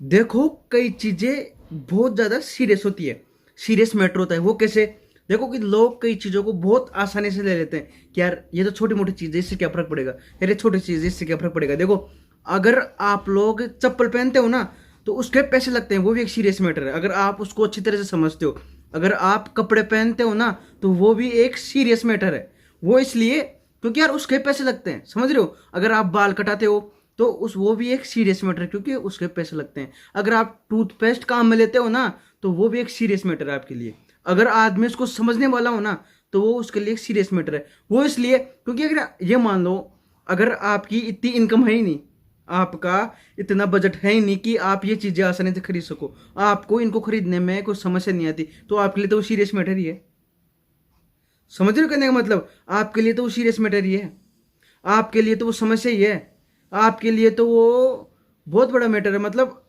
देखो, कई चीजें बहुत ज्यादा सीरियस होती है, सीरियस मैटर होता है। वो कैसे? देखो कि लोग कई चीजों को बहुत आसानी से ले लेते हैं कि यार ये तो छोटी मोटी चीज है, इससे क्या फर्क पड़ेगा, यार ये छोटी चीज है, इससे क्या फर्क पड़ेगा। देखो, अगर आप लोग चप्पल पहनते हो ना, तो उसके पैसे लगते हैं, वो भी एक सीरियस मैटर है, अगर आप उसको अच्छी तरह से समझते हो। अगर आप कपड़े पहनते हो ना, तो वो भी एक सीरियस मैटर है। वो इसलिए क्योंकि यार उसके पैसे लगते हैं, समझ रहे हो। अगर आप बाल कटाते हो तो उस वो भी एक सीरियस मैटर है, क्योंकि उसके पैसे लगते हैं। अगर आप टूथपेस्ट काम में लेते हो ना, तो वो भी एक सीरियस मैटर है आपके लिए। अगर आदमी उसको समझने वाला हो ना, तो वो उसके लिए एक सीरियस मैटर है। वो इसलिए क्योंकि अगर ये मान लो, अगर आपकी इतनी इनकम है ही नहीं, आपका इतना बजट है ही नहीं कि आप ये चीज़ें आसानी से खरीद सको, आपको इनको खरीदने में कोई समस्या नहीं आती, तो आपके लिए तो वो सीरियस मैटर ही है। समझ रहे हो कहने का मतलब? आपके लिए तो वो सीरियस मैटर ही है, आपके लिए तो वो समस्या ही है, आपके लिए तो वो बहुत बड़ा मैटर है। मतलब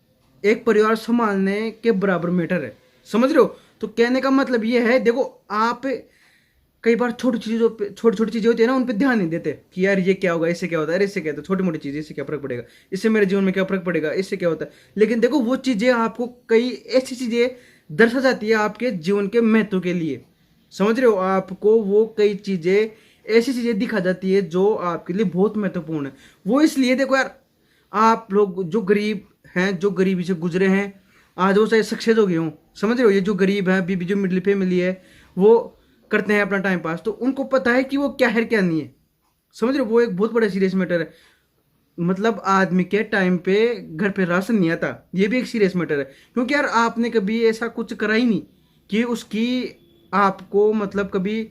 एक परिवार संभालने के बराबर मैटर है, समझ रहे हो। तो कहने का मतलब ये है, देखो आप कई बार छोटी चीज़ों पे, छोटी छोटी चीज़ें होती है ना, उन पे ध्यान नहीं देते कि यार ये क्या होगा, इससे क्या होता है, अरे इससे क्या होता है, छोटी मोटी चीज़, इससे क्या फर्क पड़ेगा, इससे मेरे जीवन में क्या फर्क पड़ेगा, इससे क्या होता है। लेकिन देखो, वो चीज़ें आपको, कई ऐसी चीज़ें दर्शा जाती है आपके जीवन के महत्व के लिए, समझ रहे हो। आपको वो कई चीज़ें, ऐसी चीज़ें दिखा जाती है जो आपके लिए बहुत महत्वपूर्ण है। वो इसलिए, देखो यार, आप लोग जो गरीब हैं, जो गरीबी से गुजरे हैं, आज वो चाहे सक्सेस हो गए हों, समझ रहे हो। ये जो गरीब है, बीबी जो मिडिल फैमिली है, वो करते हैं अपना टाइम पास, तो उनको पता है कि वो क्या है क्या नहीं है, समझ रहे हो। वो एक बहुत बड़ा सीरियस मैटर है। मतलब आदमी के टाइम पे घर पे राशन नहीं आता, ये भी एक सीरियस मैटर है, क्योंकि यार आपने कभी ऐसा कुछ करा ही नहीं कि उसकी, आपको मतलब कभी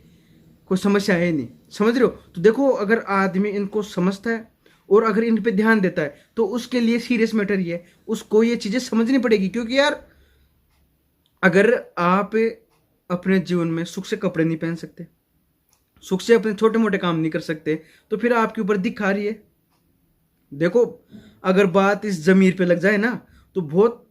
कोई समस्या है नहीं, समझ रहे हो। तो देखो, अगर आदमी इनको समझता है और अगर इन पे ध्यान देता है, तो उसके लिए सीरियस मैटर ही है, उसको ये चीज़ें समझनी पड़ेगी। क्योंकि यार, अगर आप अपने जीवन में सुख से कपड़े नहीं पहन सकते, सुख से अपने छोटे मोटे काम नहीं कर सकते, तो फिर आपके ऊपर दिख आ रही है। देखो, अगर बात इस जमीर पे लग जाए ना, तो बहुत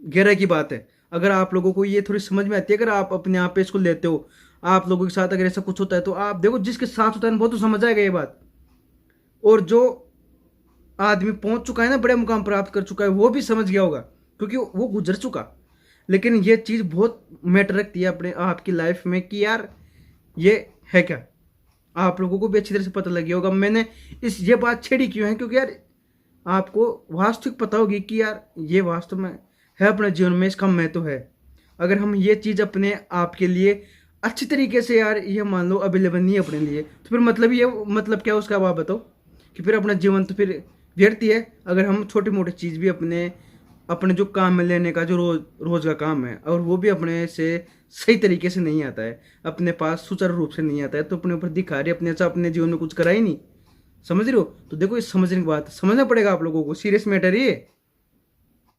गहराई की बात है। अगर आप लोगों को ये थोड़ी समझ में आती है, अगर आप अपने आप पे इसको लेते हो, आप लोगों के साथ अगर ऐसा कुछ होता है, तो आप देखो, जिसके साथ होता है ना, बहुत तो समझ आएगा ये बात। और जो आदमी पहुंच चुका है ना, बड़े मुकाम प्राप्त कर चुका है, वो भी समझ गया होगा, क्योंकि वो गुजर चुका। लेकिन ये चीज़ बहुत मैटर रखती है अपने आपकी लाइफ में कि यार ये है क्या। आप लोगों को भी अच्छी तरह से पता लग गया होगा मैंने इस ये बात छेड़ी क्यों है, क्योंकि यार आपको वास्तविक पता होगी कि यार ये वास्तव में है, अपने जीवन में इसका महत्व है। अगर हम ये चीज़ अपने आप के लिए अच्छी तरीके से, यार ये मान लो अवेलेबल नहीं है अपने लिए, तो फिर मतलब ये मतलब क्या उसका, आप बताओ। कि फिर अपना जीवन तो फिर व्यर्थ ही है। अगर हम छोटी मोटी चीज़ भी अपने अपने जो काम में लेने का, जो रोज का काम है, और वो भी अपने से सही तरीके से नहीं आता है, अपने पास सुचारू रूप से नहीं आता है, तो अपने ऊपर दिखा रही है, अपने से अपने जीवन में कुछ करा ही नहीं, समझ रहे हो। तो देखो, ये समझने की बात, समझना पड़ेगा आप लोगों को, सीरियस मैटर ये।